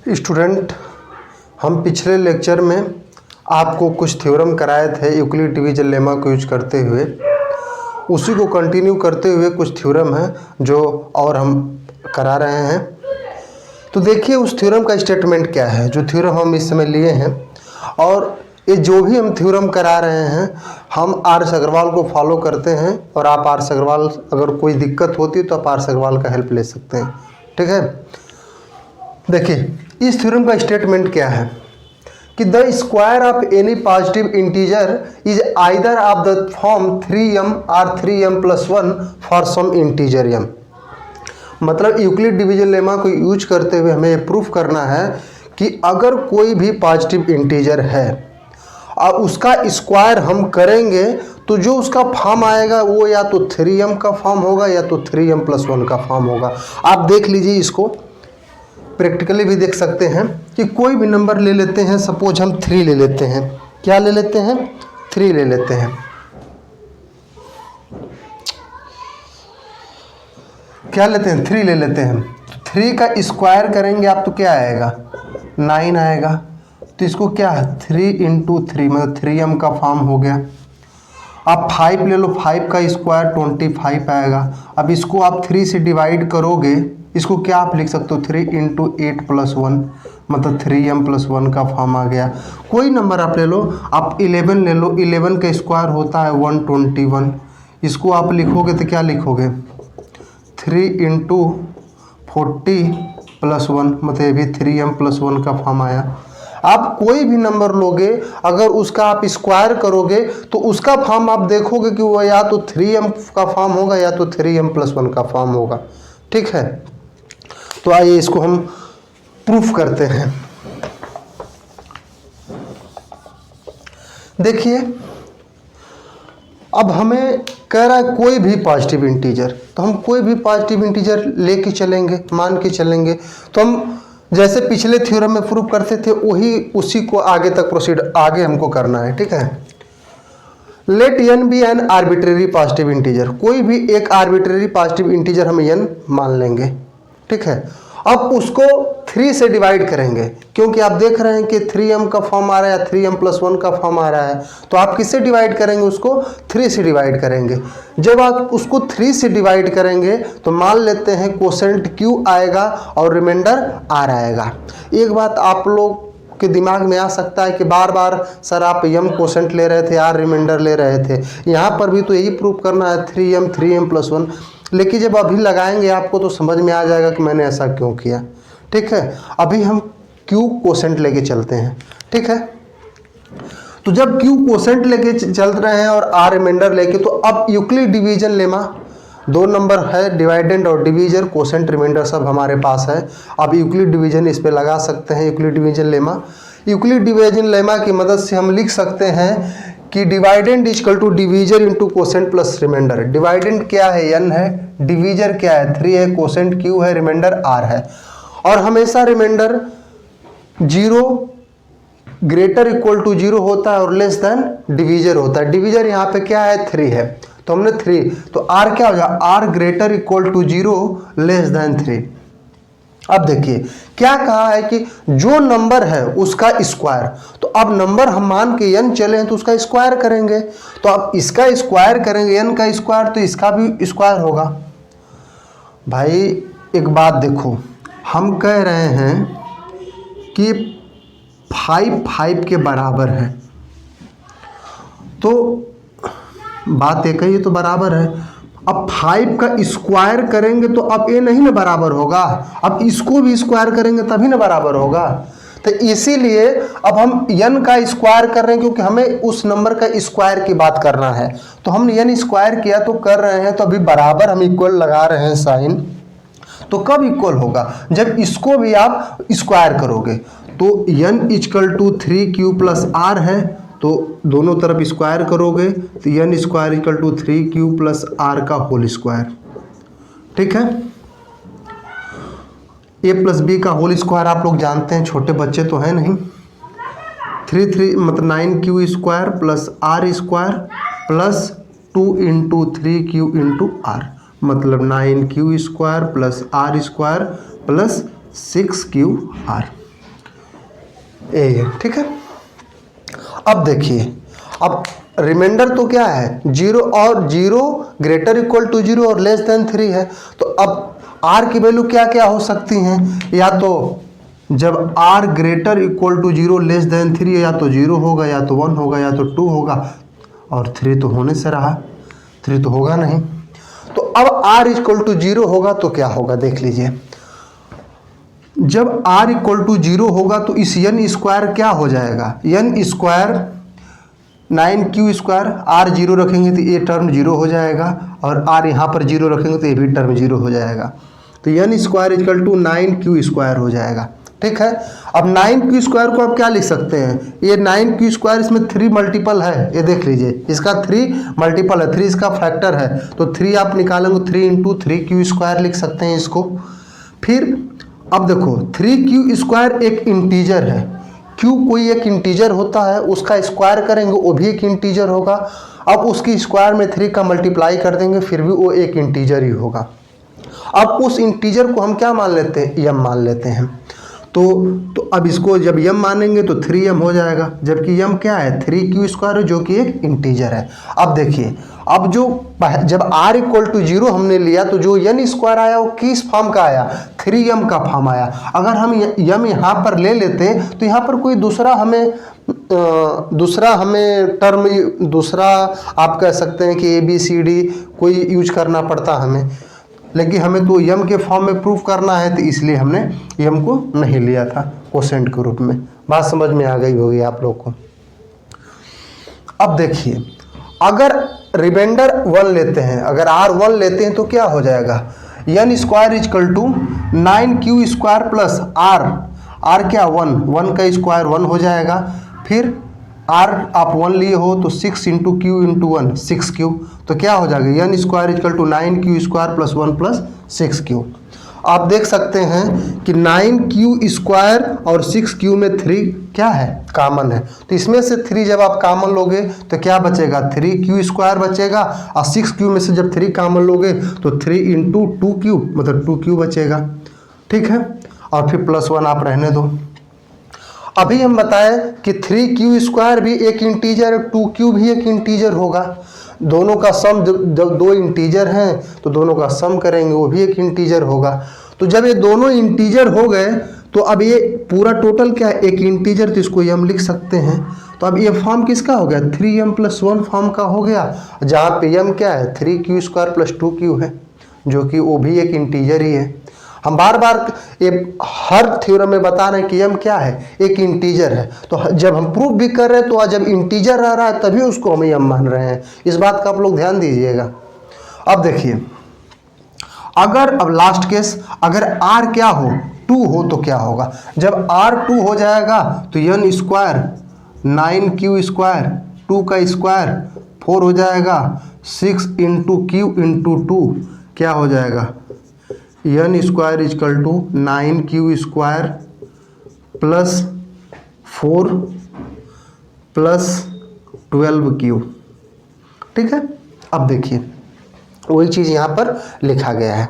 Student, हम पिछले lecture में आपको कुछ थ्योरम कराए थे यूक्लिड डिवीजन लेमा को यूज करते हुए। उसी को कंटिन्यू करते हुए कुछ थ्योरम है जो और हम करा रहे हैं। तो देखिए उस थ्योरम का स्टेटमेंट क्या है, जो थ्योरम हम इस समय लिए हैं। और ये जो भी हम थ्योरम करा रहे हैं हम आर.एस. अग्रवाल को फॉलो करते हैं, और आप आर.एस. अग्रवाल, अगर कोई दिक्कत होती है तो आप आर.एस. अग्रवाल का हेल्प ले सकते हैं। ठीक है, देखिए इस थ्योरम का स्टेटमेंट क्या है कि the square of any positive integer is either of the form 3m और 3m+1 for some integer m। मतलब यूक्लिड डिवीजन लेमा को यूज करते हुए हमें प्रूफ करना है कि अगर कोई भी पॉजिटिव इंटीजर है और उसका स्क्वायर हम करेंगे तो जो उसका फॉर्म आएगा वो या तो 3m का फॉर्म होगा या तो 3m+1 का फॉर्म होगा। आप देख लीजिए, इसको प्रैक्टिकली भी देख सकते हैं कि कोई भी नंबर ले लेते हैं। सपोज हम 3 ले लेते हैं। क्या ले लेते हैं? 3 ले लेते हैं। क्या लेते हैं? 3 ले लेते हैं। 3 का स्क्वायर करेंगे आप तो क्या आएगा? 9 आएगा। तो इसको क्या है? 3 × 3 मतलब 3m का फॉर्म हो गया। आप 5 ले लो, 5 का स्क्वायर 25 आएगा। अब इसको आप 3 से डिवाइड करोगे, इसको क्या आप लिख सकते हो? 3 × 8+1 मतलब 3m+1 का फॉर्म आ गया। कोई नंबर आप ले लो, आप 11 ले लो, 11 का स्क्वायर होता है 121। इसको आप लिखोगे तो क्या लिखोगे? 3 × 40+1 मतलब ये भी 3m+1 का फॉर्म आया। आप कोई भी नंबर लोगे, अगर उसका आप स्क्वायर करोगे तो उसका फॉर्म आप देखोगे कि वो या तो 3m का फॉर्म होगा या तो 3m+1 का फॉर्म होगा। ठीक है, तो आइए इसको हम प्रूफ करते हैं। देखिए अब हमें कह रहा है कोई भी पॉजिटिव इंटीजर, तो हम कोई भी पॉजिटिव इंटीजर लेके चलेंगे, मान के चलेंगे। तो हम जैसे पिछले थ्योरम में प्रूफ करते थे उसी को आगे तक प्रोसीड आगे हमको करना है। ठीक है, let n be an arbitrary positive integer. कोई भी एक आर्बिट्रेरी पॉजिटिव इंटीजर हम n मान लेंगे। ठीक है, अब उसको 3 से डिवाइड करेंगे, क्योंकि आप देख रहे हैं कि 3m का फॉर्म आ रहा है, 3m+1 का फॉर्म आ रहा है। तो आप किससे डिवाइड करेंगे? उसको 3 से डिवाइड करेंगे। जब आप उसको 3 से डिवाइड करेंगे तो मान लेते हैं कोसेंट q आएगा और रिमाइंडर r आएगा। एक बात आप लोग के दिमाग में आ सकता है कि बार बार सर आप m कोसेंट ले रहे थे, r रिमाइंडर ले रहे थे। यहाँ पर भी तो यही प्रूफ करना है 3m+1, लेकिन जब अभी लगाएंगे आपको तो समझ में आ जाएगा कि मैंने ऐसा क्यों किया। ठीक है, अभी हम q कोसेंट लेके चलते हैं। ठीक है, तो जब q कोसेंट लेके चल रहे हैं और r रिमाइंडर लेके, तो अब यूक्लिड डिवीजन लेमा 2 नंबर है, डिवाइडेंड और डिवीजर, कोसेंट रिमाइंडर सब हमारे पास है। अब यूक्लिड डिवीजन इस पे लगा सकते हैं, Euclid division lemma. Euclid division lemma की मदद से हम लिख सकते हैं कि dividend equal to divisor into quotient plus remainder. Dividend क्या है? n है, डिवीजर क्या है? 3 है, कोसेंट q है, रिमाइंडर r है। और हमेशा रिमाइंडर 0 ग्रेटर इक्वल टू 0 होता है और लेस देन डिवीजर होता है। डिवीजर यहाँ पे क्या है? 3 है, तो हमने 3, तो r क्या हो जाएगा? r greater equal to 0 less than 3। अब देखिए क्या कहा है कि जो नंबर है उसका स्क्वायर। तो अब नंबर हम मान के n चले हैं तो उसका स्क्वायर करेंगे। तो अब इसका स्क्वायर करेंगे, n का स्क्वायर, तो इसका भी स्क्वायर होगा। भाई एक बात देखो, हम कह रहे हैं कि 5 के बराबर है, तो बात एक ही तो बराबर है। अब 5 का स्क्वायर करेंगे तो अब ये नहीं ना बराबर होगा, अब इसको भी स्क्वायर करेंगे तभी ना बराबर होगा। तो इसीलिए अब हम n का स्क्वायर कर रहे हैं, क्योंकि हमें उस नंबर का स्क्वायर की बात करना है। तो हमने n स्क्वायर किया तो कर रहे हैं, तो अभी बराबर हम इक्वल लगा रहे हैं साइन। तो कब इक्वल होगा? जब इसको भी आप स्क्वायर करोगे। तो n = 3q + r है, तो दोनों तरफ स्क्वायर करोगे तो n स्क्वायर = 3q + r का होल स्क्वायर। ठीक है, a + b का होल स्क्वायर आप लोग जानते हैं, छोटे बच्चे तो हैं नहीं। 3 मतलब 9q² + r² + 2 × 3q × r मतलब 9q² plus r² plus 6qr, ये ठीक है। अब देखिए, अब रिमाइंडर तो क्या है, 0 और 0 ग्रेटर इक्वल टू 0 और लेस देन 3 है। तो अब r की वैल्यू क्या क्या हो सकती हैं, या तो जब r greater equal to 0 less than 3 है, या तो 0 होगा, या तो 1 होगा, या तो 2 होगा, और 3 तो होने से रहा, 3 तो होगा नहीं। तो अब r इक्वल टू 0 होगा तो क्या होगा, देख लीजिए। जब r इक्वल टू 0 होगा तो इस n² क्या हो जाएगा, n² 9q², r 0 रखेंगे तो ये टर्म 0 हो जाएगा, और r यहाँ पर 0 रखेंगे तो ये भी टर्म 0 हो जाएगा। तो n² इक्वल टू 9q² हो जाएगा, ठीक है। अब 9q² को आप क्या लिख सकते हैं, ये 9q² इसमें 3 मल्टीपल है, ये देख लीजिए, इसका 3 मल्टीपल है, 3 इसका फैक्टर है, तो 3 आप निकालेंगे 3 × 3q² लिख सकते हैं इसको। फिर अब देखो 3q² एक इंटीजर है, q कोई एक इंटीजर होता है, उसका स्क्वायर करेंगे वो भी एक इंटीजर होगा। अब उसकी स्क्वायर में 3 का मल्टीप्लाई कर देंगे फिर भी वो एक इंटीजर ही होगा। अब उस इंटीजर को हम क्या मान लेते हैं, m मान लेते हैं। तो अब इसको जब m मानेंगे तो 3m हो जाएगा, जबकि m क्या है, 3q² है जो कि एक इंटीजर है। अब देखिए, अब जब r इक्वल टू 0 हमने लिया तो जो n² आया वो किस फॉर्म का आया, 3m का फॉर्म आया। अगर हम m यहाँ पर ले लेते तो यहाँ पर कोई दूसरा हमें टर्म, दूसरा आप कह सकते हैं कि ABCD कोई यूज करना पड़ता हमें, लेकिन हमें तो m के फॉर्म में प्रूफ करना है, तो इसलिए हमने m को नहीं लिया था कोसेंट के रूप में। बात समझ में आ गई होगी आप लोग को। अब देखिए, अगर रिमाइंडर 1 लेते हैं, अगर r1 लेते हैं तो क्या हो जाएगा, n² equal to 9q² plus r क्या 1 का स्क्वायर 1 हो जाएगा। फिर r आप 1 लिए हो तो 6 × q × 1 6q, तो क्या हो जाएगा n² equal to 9q² plus 1 plus 6q। आप देख सकते हैं कि 9q² और 6q में 3 क्या है, कॉमन है। तो इसमें से 3 जब आप कॉमन लोगे तो क्या बचेगा, 3q² बचेगा, और 6q में से जब 3 कॉमन लोगे तो 3 × 2q मतलब 2q बचेगा, ठीक है। और फिर प्लस 1 आप रहने दो। अभी हम बताएं कि 3q² भी एक इंटीजर है, 2q भी एक इंटीजर होगा। दोनों का सम, जब 2 इंटीजर हैं तो दोनों का सम करेंगे वो भी एक इंटीजर होगा। तो जब ये दोनों इंटीजर हो गए तो अब ये पूरा टोटल क्या है, एक इंटीजर, तो इसको हम लिख सकते हैं। तो अब ये फॉर्म किसका हो गया, 3m + 1 फॉर्म का हो गया, जहाँ पे m क्या है 3q² प्लस 2q है, जो कि वो भी एक इंटीजर ही है। हम बार बार ये हर थ्योरम में बता रहे हैं कि m क्या है, एक इंटीजर है। तो जब हम प्रूफ भी कर रहे हैं तो जब इंटीजर रह रहा है तभी उसको हम m मान रहे हैं, इस बात का आप लोग ध्यान दीजिएगा। अब देखिए, अगर अब लास्ट केस, अगर r क्या हो 2 हो तो क्या होगा, जब r 2 हो जाएगा तो n² 9q², 2 का स्क्वायर 4 हो जाएगा, 6 × q × 2 क्या हो जाएगा, n² equal to 9q² plus 4 plus 12q, ठीक है। अब देखिए वही चीज़ यहाँ पर लिखा गया है,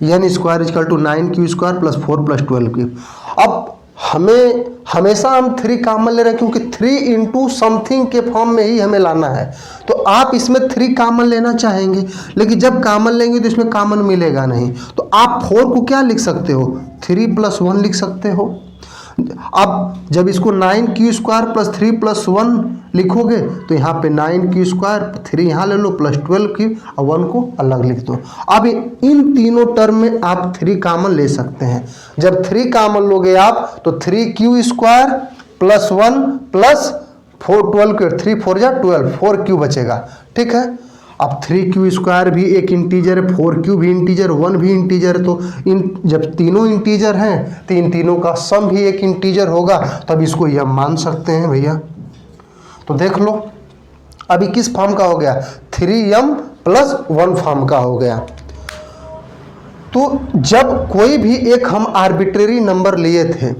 n² equal to 9q² plus 4 plus 12q। अब हमें हमेशा हम 3 कॉमन ले रहे हैं क्योंकि 3 × समथिंग के फॉर्म में ही हमें लाना है। तो आप इसमें 3 कॉमन लेना चाहेंगे, लेकिन जब कॉमन लेंगे तो इसमें कॉमन मिलेगा नहीं, तो आप 4 को क्या लिख सकते हो, 3 + 1 लिख सकते हो। अब जब इसको 9q² प्लस 3 + 1 लिखोगे तो यहाँ पे 9q², 3 यहाँ ले लो प्लस 12q और 1 को अलग लिख दो। अब इन तीनों टर्म में आप 3 कॉमन ले सकते हैं। जब 3 कॉमन लोगे आप तो 3q² प्लस 1 प्लस 4 12q, 3 4 जा 12, 4q बचेगा, ठीक है। अब 3q² भी एक इंटीजर है, 4q भी इंटीजर, 1 भी इंटीजर है, तो इन जब तीनों इंटीजर हैं तो इन तीनों का सम भी एक इंटीजर होगा, तब इसको यह मान सकते हैं भैया। तो देख लो अभी किस फॉर्म का हो गया, 3m + 1 फॉर्म का हो गया। तो जब कोई भी एक हम आर्बिट्रेरी नंबर लिए थे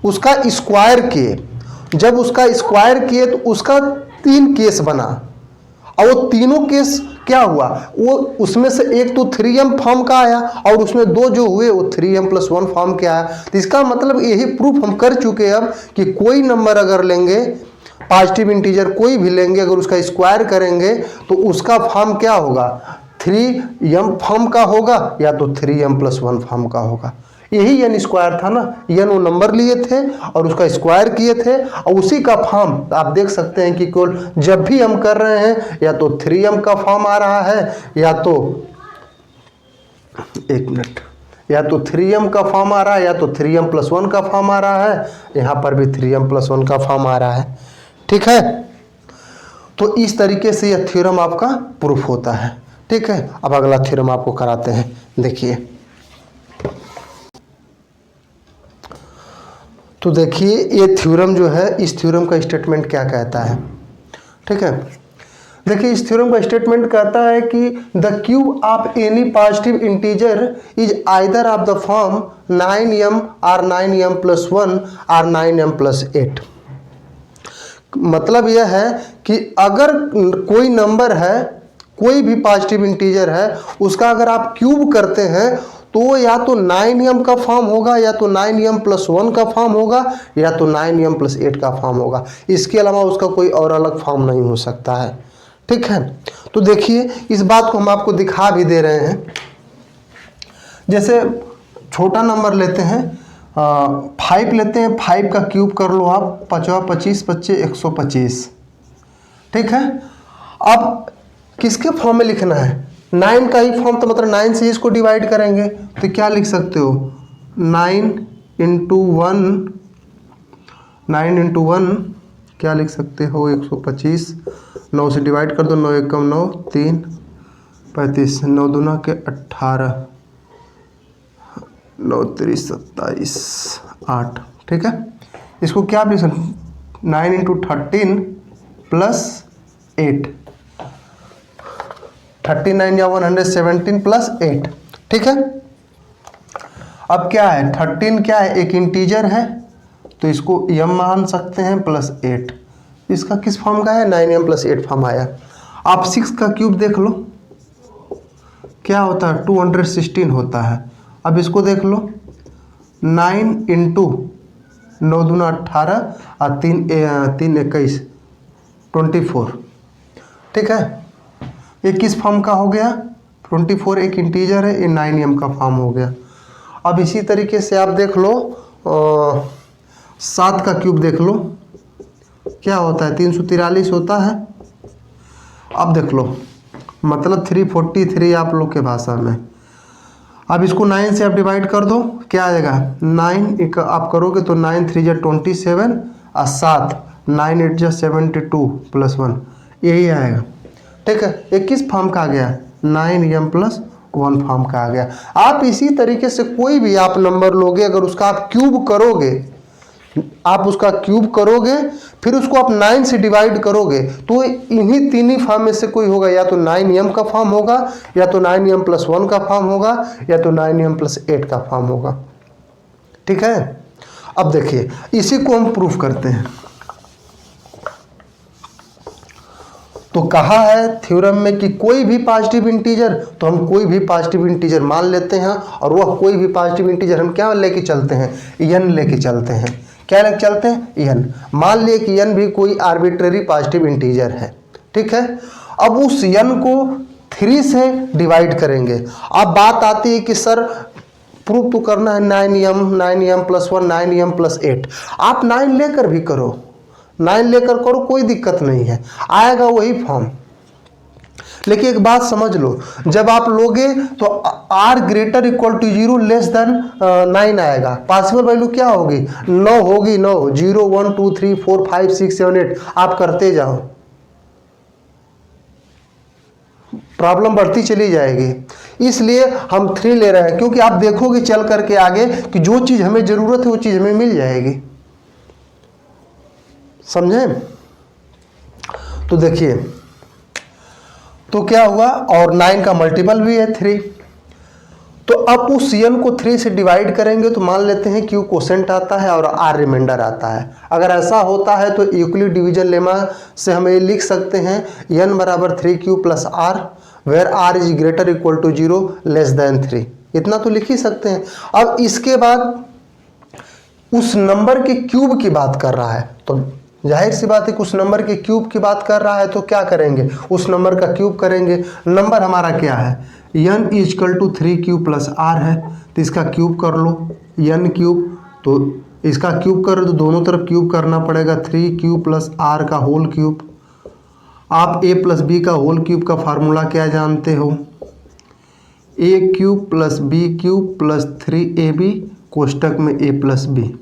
उसका स्क्वायर किए, जब उसका स्क्वायर किए तो उसका 3 केस बना, और वो तीनों केस क्या हुआ, वो उसमें से एक तो 3m फॉर्म का आया और उसमें दो जो हुए वो 3m+1 फॉर्म के आया। तो इसका मतलब यही प्रूफ हम कर चुके अब कि कोई नंबर अगर लेंगे, पॉजिटिव इंटीजर कोई भी लेंगे, अगर उसका स्क्वायर करेंगे तो उसका फॉर्म क्या होगा, 3m फॉर्म का होगा या तो 3m+1 फॉर्म का होगा। यही n स्क्वायर था ना, n वो नंबर लिए थे और उसका स्क्वायर किए थे और उसी का फॉर्म आप देख सकते हैं कि केवल जब भी हम कर रहे हैं या तो 3m का फॉर्म आ रहा है या तो एक मिनट, या तो 3m का फॉर्म आ रहा है या तो 3m+1 का फॉर्म आ रहा है, यहाँ पर भी 3m+1 का फॉर्म आ रहा है। ठीक है, तो इस तरीके से यह थ्योरम आपका प्रूफ होता है। ठीक है, अब अगला थ्योरम आपको कराते हैं। देखिए, तो देखिए ये थ्योरम जो है, इस थ्योरम का स्टेटमेंट क्या कहता है। ठीक है, देखिए इस थ्योरम का स्टेटमेंट कहता है कि the cube of any positive integer is either of the form 9m और 9m+1 और 9m+8। मतलब यह है कि अगर कोई नंबर है, कोई भी पॉजिटिव इंटीजर है, उसका अगर आप क्यूब करते हैं तो या तो 9m का फॉर्म होगा या तो 9m+1 का फॉर्म होगा या तो 9m+8 का फॉर्म होगा। इसके अलावा उसका कोई और अलग फॉर्म नहीं हो सकता है। ठीक है, तो देखिए इस बात को हम आपको दिखा भी दे रहे हैं। जैसे छोटा नंबर लेते हैं, 5 लेते हैं, 5 का क्यूब कर लो आप, 5 25 25 125। ठीक है, अब किसके फॉर्म में लिखना है, 9 का ही फॉर्म, तो मतलब 9 से इसको डिवाइड करेंगे तो क्या लिख सकते हो, 9 × 1 क्या लिख सकते हो, 125। 9 से डिवाइड कर दो, 9 × 1 = 9, 3 35, 9 दूना के 18, 9 3 27, 8। ठीक है, इसको क्या लिख सकते, 9 × 13 + 8, 39 या 117 + 8। ठीक है, अब क्या है, 13 क्या है, एक इंटीजर है तो इसको m मान सकते हैं +8। इसका किस फॉर्म का है, 9m+8 फॉर्म आया। आप 6 का क्यूब देख लो क्या होता है, 216 होता है। अब इसको देख लो, 9 × 9 दूना 18 और 3 21 24। ठीक है, ये किस फॉर्म का हो गया, 24 एक इंटीजर है, ये 9m का फॉर्म हो गया। अब इसी तरीके से आप देख लो, 7 का क्यूब देख लो क्या होता है, 343 होता है। अब देख लो, मतलब 343 आप लोग के भाषा में। अब इसको 9 से आप डिवाइड कर दो, क्या आएगा, 9 आप करोगे तो 9 3 × 27 और 7 9 8 × 72 +1, यही आएगा। ठीक है, ये किस फॉर्म का आ गया, 9m+1 फॉर्म का आ गया। आप इसी तरीके से कोई भी आप नंबर लोगे, अगर उसका आप क्यूब करोगे, आप उसका क्यूब करोगे फिर उसको आप 9 से डिवाइड करोगे तो इन्हीं तीन ही फॉर्म में से कोई होगा, या तो 9m का फॉर्म होगा या तो 9m+1 का फॉर्म होगा या तो 9m+8 का फॉर्म होगा। ठीक है, अब देखिए इसी को हम प्रूफ करते हैं। तो कहा है थ्योरम में कि कोई भी पॉजिटिव इंटीजर, तो हम कोई भी पॉजिटिव इंटीजर मान लेते हैं और वह कोई भी पॉजिटिव इंटीजर हम क्या लेके चलते हैं, n लेके चलते हैं। क्या लेके चलते हैं, n। मान लिए कि n भी कोई आर्बिट्रेरी पॉजिटिव इंटीजर है। ठीक है, अब उस n को 3 से डिवाइड करेंगे। अब बात आती है कि सर प्रूफ तो करना है 9m+1 9m+8। आप 9 लेकर भी करो, 9 लेकर करो, कोई दिक्कत नहीं है, आएगा वही फॉर्म। लेकिन एक बात समझ लो, जब आप लोगे तो r > 0 लेस देन 9 आएगा। पॉसिबल वैल्यू क्या होगी, 9 होगी, 9 0 1 2 3 4 5 6 7 8 आप करते जाओ, प्रॉब्लम बढ़ती चली जाएगी। इसलिए हम 3 ले रहे हैं, क्योंकि आप देखोगे चल करके आगे कि जो चीज़ हमें ज़रूरत है वो चीज़ हमें मिल जाएगी। समझे, तो देखिए तो क्या हुआ, और 9 का मल्टीपल भी है 3। तो अब उस n को 3 से डिवाइड करेंगे तो मान लेते हैं q कोसेंट आता है और r रिमाइंडर आता है। अगर ऐसा होता है तो यूक्लिड डिवीजन लेमा से हम ये लिख सकते हैं n = 3q + r, where R is greater equal to 0 less than 3। इतना तो लिख ही सकते हैं। अब इसके बाद उस नंबर के क्यूब की बात कर रहा है, तो जाहिर सी बात है कि उस नंबर के क्यूब की बात कर रहा है तो क्या करेंगे, उस नंबर का क्यूब करेंगे। नंबर हमारा क्या है, n equal to 3q plus r है, तो इसका क्यूब कर लो, n क्यूब, तो इसका क्यूब करो तो दोनों तरफ क्यूब करना पड़ेगा, 3q प्लस r का होल क्यूब। आप a प्लस बी का होल क्यूब का फार्मूला क्या जानते हो, a cube plus B cube plus 3ab कोष्टक में a plus B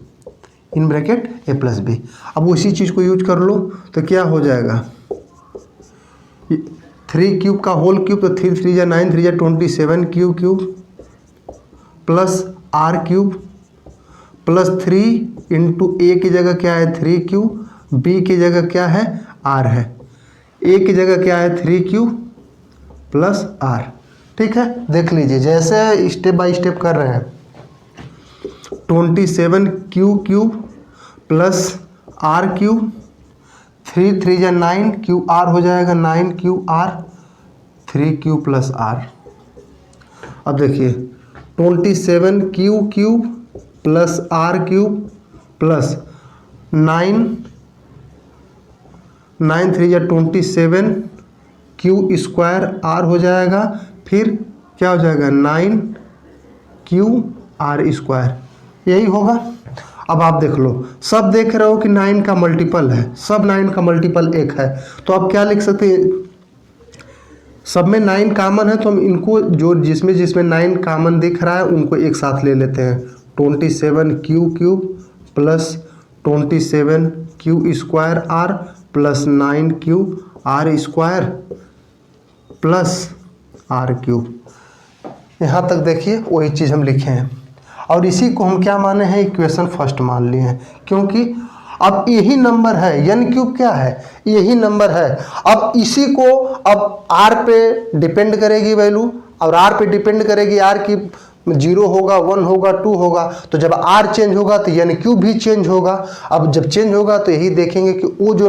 in bracket a plus B. अब उसी चीज़ को यूज कर लो तो क्या हो जाएगा, 3 क्यूब का होल क्यूब, तो 3 3 जा 9, 3 जा 27 cube cube plus r cube plus 3 into a की जगह क्या है 3 क्यूब, b की जगह क्या है r है, a की जगह क्या है 3 क्यूब प्लस r। ठीक है, देख लीजिए जैसे स्टेप बाय स्टेप कर रहे हैं। 27 Q cube plus r cube, 3 3 जा 9 क्यू r हो जाएगा 9 Q r, 3 Q plus r। अब देखिए 27 Q cube plus r cube plus 9 3 जा 27 क्यू स्क्वायर r हो जाएगा, फिर क्या हो जाएगा 9 क्यू r स्क्वायर, यही होगा। अब आप देख लो, सब देख रहे हो कि 9 का मल्टीपल है, सब 9 का मल्टीपल 1 है, तो आप क्या लिख सकते हैं, सब में 9 कॉमन है तो हम इनको जो जिसमें 9 कॉमन दिख रहा है उनको एक साथ ले लेते हैं। 27 Q cube plus 27 Q square R plus 9 Q R square plus R cube. यहाँ तक देखिए वही चीज़ हम लिखे हैं और इसी को हम क्या माने हैं, इक्वेशन फर्स्ट मान लिए हैं, क्योंकि अब यही नंबर है, n क्यूब क्या है, यही नंबर है। अब इसी को अब r पे डिपेंड करेगी वैल्यू, और r पे डिपेंड करेगी, r की 0 होगा 1 होगा 2 होगा, तो जब r चेंज होगा तो n क्यूब भी चेंज होगा। अब जब चेंज होगा तो यही देखेंगे कि वो जो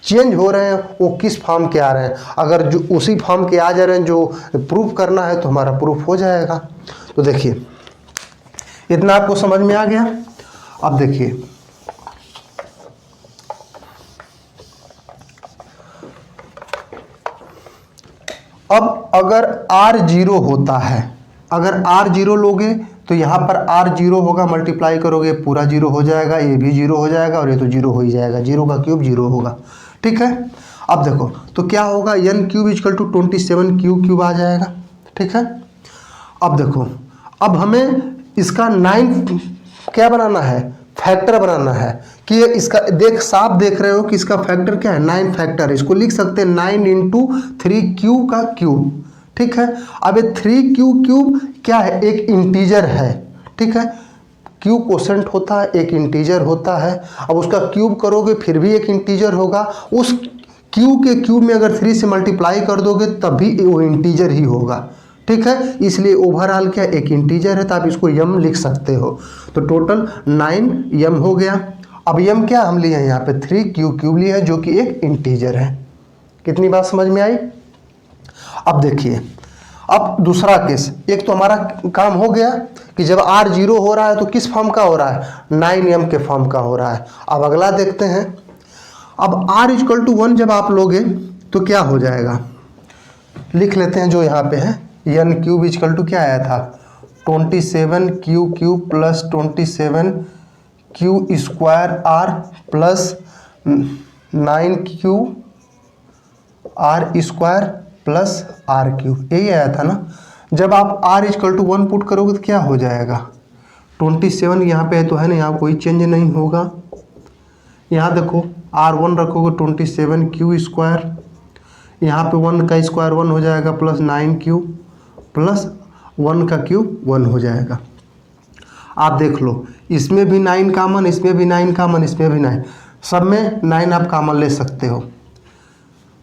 चेंज हो रहे हैं वो किस फॉर्म के आ रहे हैं, अगर जो उसी फॉर्म के आ जा रहे हैं जो प्रूफ करना है तो हमारा प्रूफ हो जाएगा। तो देखिए इतना आपको समझ में आ गया। अब देखिए अब अगर r 0 होता है, अगर r 0 लोगे तो यहाँ पर r 0 होगा, मल्टीप्लाई करोगे पूरा 0 हो जाएगा, ये भी 0 हो जाएगा और ये तो 0 हो ही जाएगा, 0 का क्यूब 0 होगा। ठीक है, अब देखो तो क्या होगा, n cube equal to 27 Q cube आ जाएगा। ठीक है, अब देखो अब हमें इसका 9 क्या बनाना है, फैक्टर बनाना है कि इसका साफ देख रहे हो कि इसका फैक्टर क्या है 9 फैक्टर, इसको लिख सकते हैं 9 इंटू 3q का क्यूब। ठीक है, अब ये 3q क्यूब क्या है, एक इंटीजर है। ठीक है, क्यू कोसेंट होता है, एक इंटीजर होता है। अब उसका क्यूब करोगे फिर भी एक इंटीजर होगा, उस क्यू के क्यूब में अगर 3 से मल्टीप्लाई कर दोगे तब भी वो इंटीजर ही होगा। ठीक है, इसलिए ओवरऑल क्या एक इंटीजर है, तो आप इसको यम लिख सकते हो। तो टोटल 9 यम हो गया। अब यम क्या हम लिए हैं, यहाँ पे 3q क्यूब लिए है जो कि एक इंटीजर है। कितनी बात समझ में आई। अब देखिए अब दूसरा केस, एक तो हमारा काम हो गया कि जब r 0 हो रहा है तो किस फॉर्म का हो रहा है, 9m के फॉर्म का हो रहा है। अब अगला देखते हैं, अब r इक्वल टू 1 जब आप लोगे तो क्या हो जाएगा, लिख लेते हैं जो यहाँ पे है, n क्यूब इक्वल टू क्या आया था 27 Q cube plus 27 Q square r plus 9 Q r square plus r cube, यही आया था ना। जब आप r इक्वल टू 1 पुट करोगे तो क्या हो जाएगा, 27 यहाँ पे है तो है ना, यहाँ कोई चेंज नहीं होगा। यहाँ देखो r1 रखोगे 27 क्यू स्क्वायर, यहाँ पे 1 का स्क्वायर 1 हो जाएगा प्लस 9 क्यू प्लस 1 का क्यूब 1 हो जाएगा। आप देख लो इसमें भी 9 कॉमन, इसमें भी 9 कॉमन, इसमें भी 9, सब में 9 आप कॉमन ले सकते हो,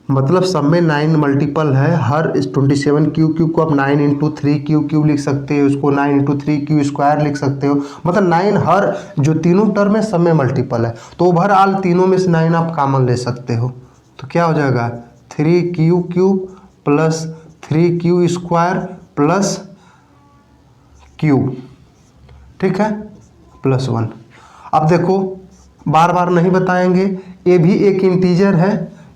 मतलब सब में 9 मल्टीपल है। हर 27 क्यू क्यूब को आप 9 इंटू 3 क्यू क्यूब लिख सकते हो, उसको 9 इंटू 3 क्यू स्क्वायर लिख सकते हो, मतलब 9 हर जो तीनों टर्म है सब में मल्टीपल है, तो ओवरऑल तीनों में से 9 आप कॉमन ले सकते हो। तो क्या हो जाएगा 3 Q cube plus 3q² plus q, ठीक है, प्लस 1। अब देखो बार बार नहीं बताएंगे, ये भी एक इंटीजर है,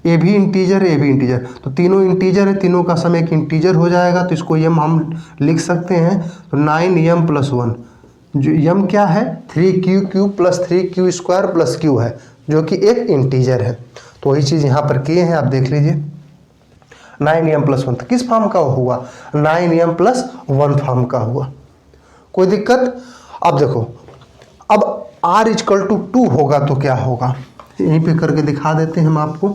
ये भी इंटीजर है, ये भी इंटीजर, तो तीनों इंटीजर है, तीनों का सम एक इंटीजर हो जाएगा, तो इसको यम हम लिख सकते हैं। तो 9m प्लस 1, जो यम क्या है 3q³ plus 3q² plus q है, जो कि एक इंटीजर है। तो वही चीज़ यहाँ पर किए हैं, आप देख लीजिए 9m प्लस 1 किस फॉर्म का हुआ, 9m प्लस 1 फॉर्म का हुआ, कोई दिक्कत। अब देखो अब r इक्वल टू 2 होगा तो क्या होगा, यहीं पे करके दिखा देते हैं हम आपको।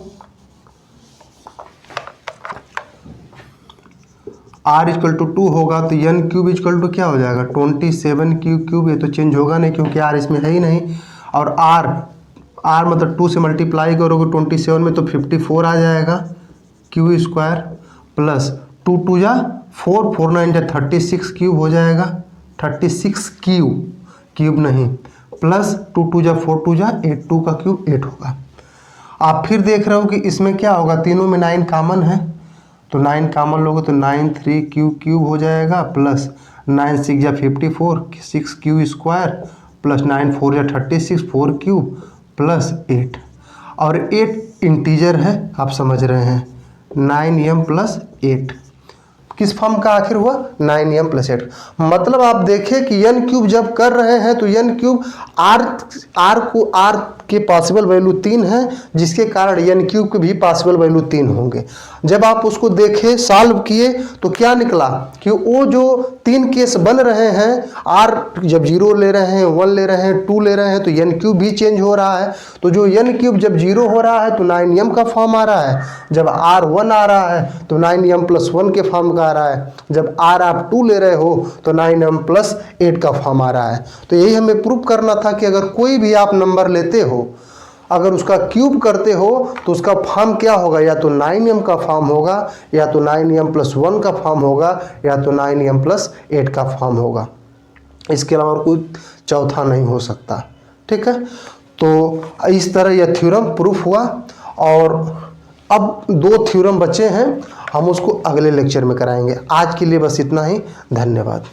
r इक्वल टू 2 होगा तो n³ इक्वल टू क्या हो जाएगा 27q³, ये तो चेंज होगा नहीं क्योंकि r इसमें है ही नहीं, और r मतलब 2 से मल्टीप्लाई करोगे 27 में तो 54 आ जाएगा, q² प्लस 2 2 जा 4, 4 9 जा 36 क्यूब हो जाएगा, 36 क्यूब नहीं, प्लस 2 2 जा 4 2 जा 8, 2 का क्यूब 8 होगा। आप फिर देख रहे हो कि इसमें क्या होगा, तीनों में 9 कॉमन है, तो 9 कॉमन लोगे तो 9 3q³ हो जाएगा, प्लस 9 6 जा 54, 6q² प्लस 9 4 जा 36, 4q प्लस 8, और 8 इंटीजर है, आप समझ रहे हैं, 9m प्लस 8 किस फॉर्म का आखिर हुआ 9m प्लस 8। मतलब आप देखें कि n³ जब कर रहे हैं तो n³ r के पॉसिबल वैल्यू 3 है, जिसके कारण n³ के भी पॉसिबल वैल्यू 3 होंगे। जब आप उसको देखें सॉल्व किए तो क्या निकला कि वो जो 3 केस बन रहे हैं, r जब 0 ले रहे हैं, 1 ले रहे हैं, 2 ले रहे हैं, तो n³ भी चेंज हो रहा है। तो जो n³ जब 0 हो रहा है तो 9m का फॉर्म आ रहा है, जब r 1 आ रहा है तो 9m प्लस 1 के फॉर्म का आ रहा है, जब r आप 2 ले रहे हो तो 9m प्लस 8 का फॉर्म आ रहा है। तो यही हमें प्रूव करना था कि अगर कोई भी आप नंबर लेते हो, अगर उसका क्यूब करते हो तो उसका फॉर्म क्या होगा, या तो 9m का फॉर्म होगा, या तो 9m प्लस 1 का फॉर्म होगा, या तो 9m प्लस 8 का फॉर्म होगा। इसके अलावा और कोई चौथा नहीं हो सकता, ठीक है। तो इस तरह यह थ्योरम प्रूफ हुआ, और अब 2 थ्योरम बचे हैं, हम उसको अगले लेक्चर में कराएंगे। आज के लिए बस इतना ही, धन्यवाद।